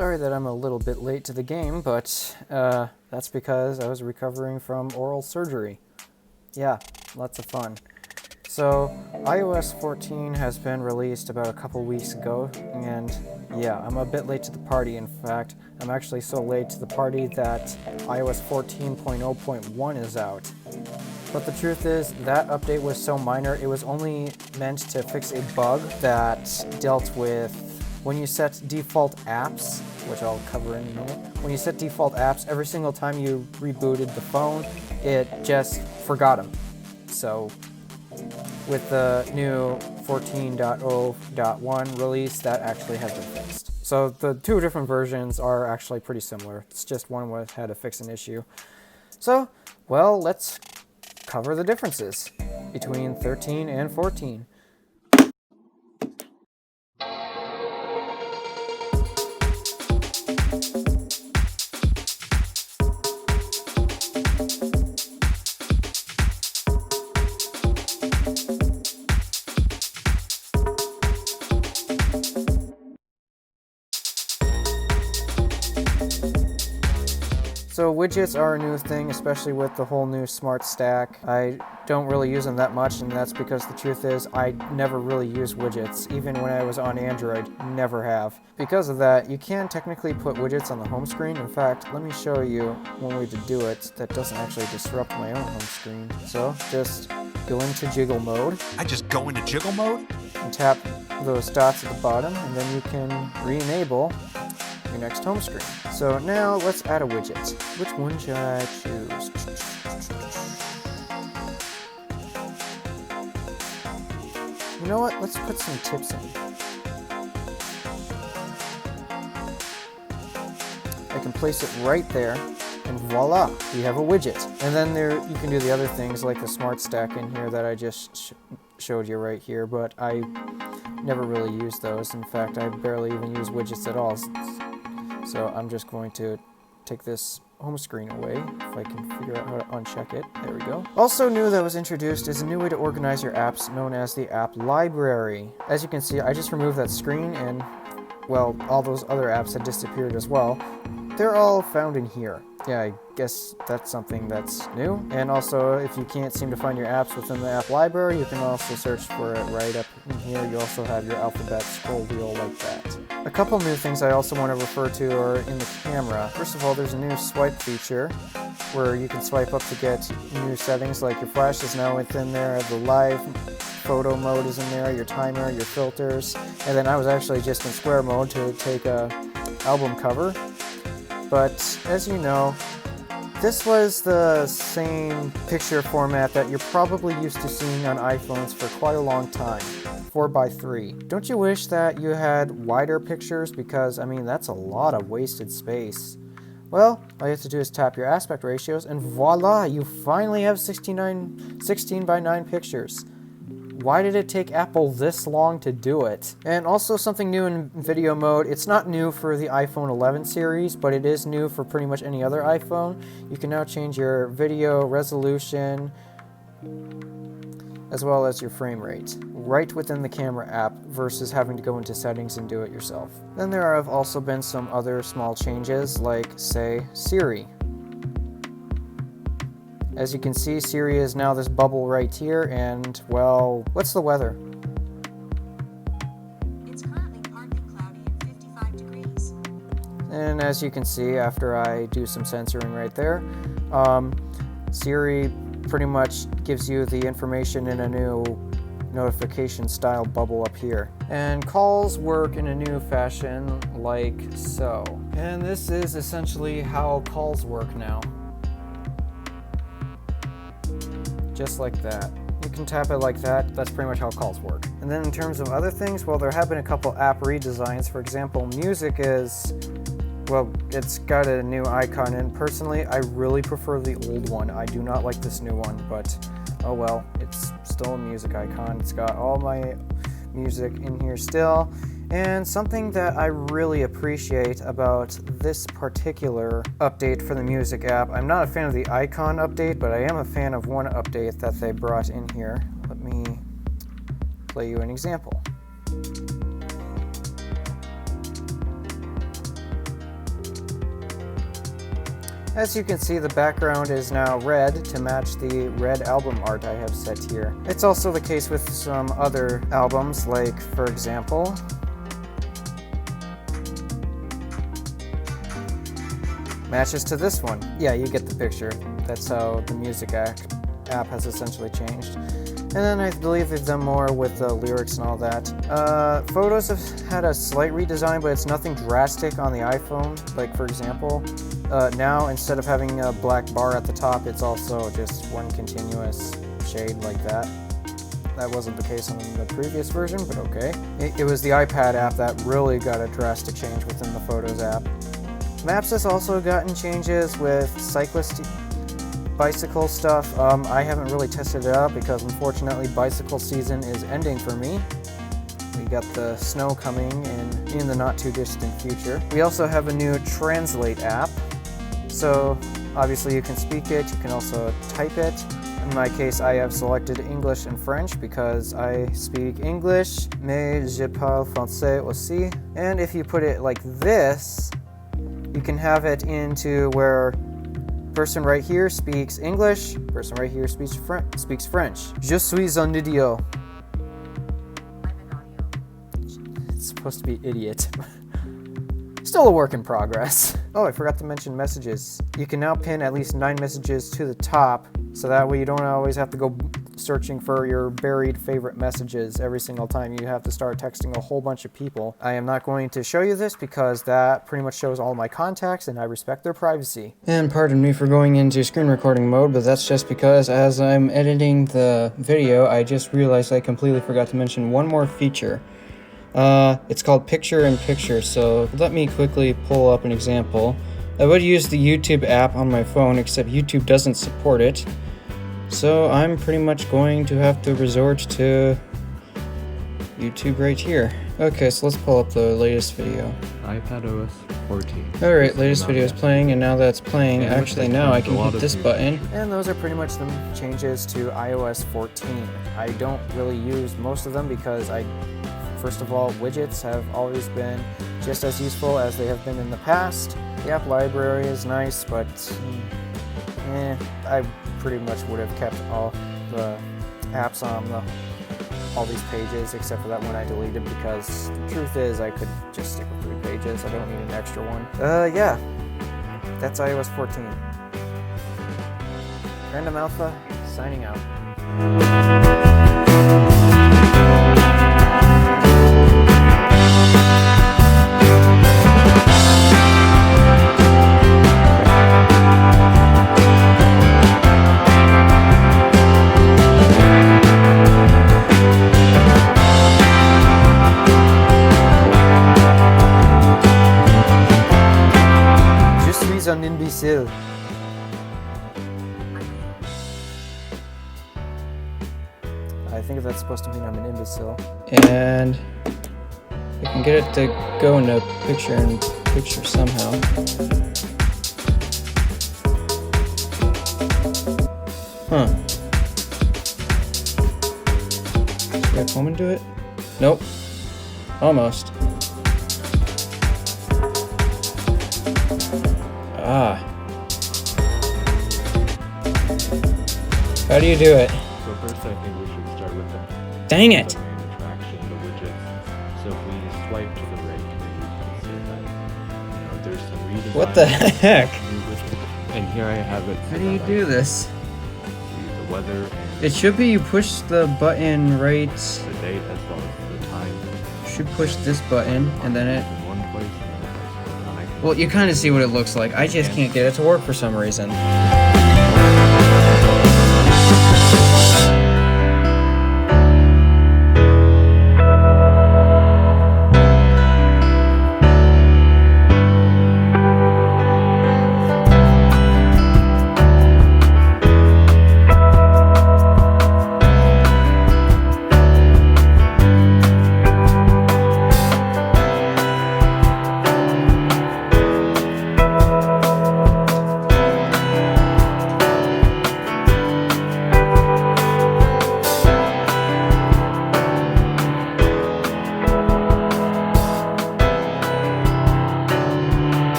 Sorry that I'm a little bit late to the game, but that's because I was recovering from oral surgery. Yeah, lots of fun. So, iOS 14 has been released about a couple weeks ago, and yeah, I'm a bit late to the party. In fact, I'm actually so late to the party that iOS 14.0.1 is out. But the truth is, that update was so minor, it was only meant to fix a bug that dealt with when you set default apps, which I'll cover in a minute. When you set default apps, every single time you rebooted the phone, it just forgot them. So, with the new 14.0.1 release, that actually has been fixed. So the two different versions are actually pretty similar. It's just one had to fix an issue. So, well, let's cover the differences between 13 and 14. So widgets are a new thing, especially with the whole new smart stack. I don't really use them that much, and that's because the truth is I never really use widgets. Even when I was on Android, never have. Because of that, you can technically put widgets on the home screen. In fact, let me show you one way to do it that doesn't actually disrupt my own home screen. So just go into jiggle mode. I just go into jiggle mode? And tap those dots at the bottom, and then you can re-enable your next home screen. So now let's add a widget. Which one should I choose? You know what? Let's put some tips in. I can place it right there, and voila, we have a widget. And then there you can do the other things like the smart stack in here that I just showed you right here, but I never really use those. In fact, I barely even use widgets at all. So I'm just going to take this home screen away, if I can figure out how to uncheck it. There we go. Also new that was introduced is a new way to organize your apps known as the app library. As you can see, I just removed that screen and, well, all those other apps had disappeared as well. They're all found in here. Yeah, I guess that's something that's new. And also, if you can't seem to find your apps within the app library, you can also search for it right up in here. You also have your alphabet scroll wheel like that. A couple new things I also want to refer to are in the camera. First of all, there's a new swipe feature where you can swipe up to get new settings, like your flash is now within there, the live photo mode is in there, your timer, your filters, and then I was actually just in square mode to take a album cover. But as you know, this was the same picture format that you're probably used to seeing on iPhones for quite a long time, 4:3. Don't you wish that you had wider pictures? Because, I mean, that's a lot of wasted space. Well, all you have to do is tap your aspect ratios and voila, you finally have 16:9 pictures. Why did it take Apple this long to do it? And also something new in video mode. It's not new for the iPhone 11 series, but it is new for pretty much any other iPhone. You can now change your video resolution as well as your frame rate right within the camera app versus having to go into settings and do it yourself. Then there have also been some other small changes like, say, Siri. As you can see, Siri is now this bubble right here, and, well, what's the weather? It's currently partly cloudy and 55 degrees. And as you can see, after I do some censoring right there, Siri pretty much gives you the information in a new notification style bubble up here. And calls work in a new fashion like so. And this is essentially how calls work now. Just like that. You can tap it like that. That's pretty much how calls work. And then in terms of other things, well, there have been a couple app redesigns. For example, music is, well, it's got a new icon, and personally, I really prefer the old one. I do not like this new one, but oh well, it's still a music icon. It's got all my music in here still. And something that I really appreciate about this particular update for the music app, I'm not a fan of the icon update, but I am a fan of one update that they brought in here. Let me play you an example. As you can see, the background is now red to match the red album art I have set here. It's also the case with some other albums, like, for example, matches to this one. Yeah, you get the picture. That's how the music app has essentially changed. And then I believe they've done more with the lyrics and all that. Photos have had a slight redesign, but it's nothing drastic on the iPhone. Like, for example, now instead of having a black bar at the top, it's also just one continuous shade like that. That wasn't the case on the previous version, but okay. It was the iPad app that really got a drastic change within the Photos app. Maps has also gotten changes with cyclist bicycle stuff. I haven't really tested it out because unfortunately bicycle season is ending for me. We got the snow coming in the not too distant future. We also have a new Translate app. So obviously you can speak it, you can also type it. In my case, I have selected English and French because I speak English, mais je parle français aussi. And if you put it like this, you can have it into where person right here speaks English, person right here speaks French. Je suis un idiot. I'm an audio. It's supposed to be idiot. Still a work in progress. Oh, I forgot to mention messages. You can now pin at least 9 messages to the top, so that way you don't always have to go searching for your buried favorite messages every single time you have to start texting a whole bunch of people. I am not going to show you this because that pretty much shows all my contacts and I respect their privacy. And pardon me for going into screen recording mode, but that's just because as I'm editing the video, I just realized I completely forgot to mention one more feature. It's called Picture in Picture, so let me quickly pull up an example. I would use the YouTube app on my phone, except YouTube doesn't support it. So I'm pretty much going to have to resort to YouTube right here. Okay, so let's pull up the latest video. iPadOS 14. Alright, latest video is playing, and now that's playing, actually now I can hit this button. And those are pretty much the changes to iOS 14. I don't really use most of them because first of all, widgets have always been just as useful as they have been in the past. The app library is nice, but I pretty much would have kept all the apps on all these pages except for that one I deleted because the truth is I could just stick with 3 pages. I don't need an extra one. Yeah, that's iOS 14. Random Alpha, signing out. Un imbécile. I think that's supposed to mean I'm an imbecile. And I can get it to go into picture in picture somehow. Huh. Should I come and do it? Nope. Almost. Ah. How do you do it? So first I think we should start with the Dang it! main attraction, the widgets. So if we swipe to the right, maybe you can see that there's some redesign. What the heck? New widgets. And here I have it. How do you do this? The weather and It should be you push the button right. the date as well as the time. You should push this button and then it. In one place and then I can Well, you kind of see what it looks like. I just can't get it to work for some reason.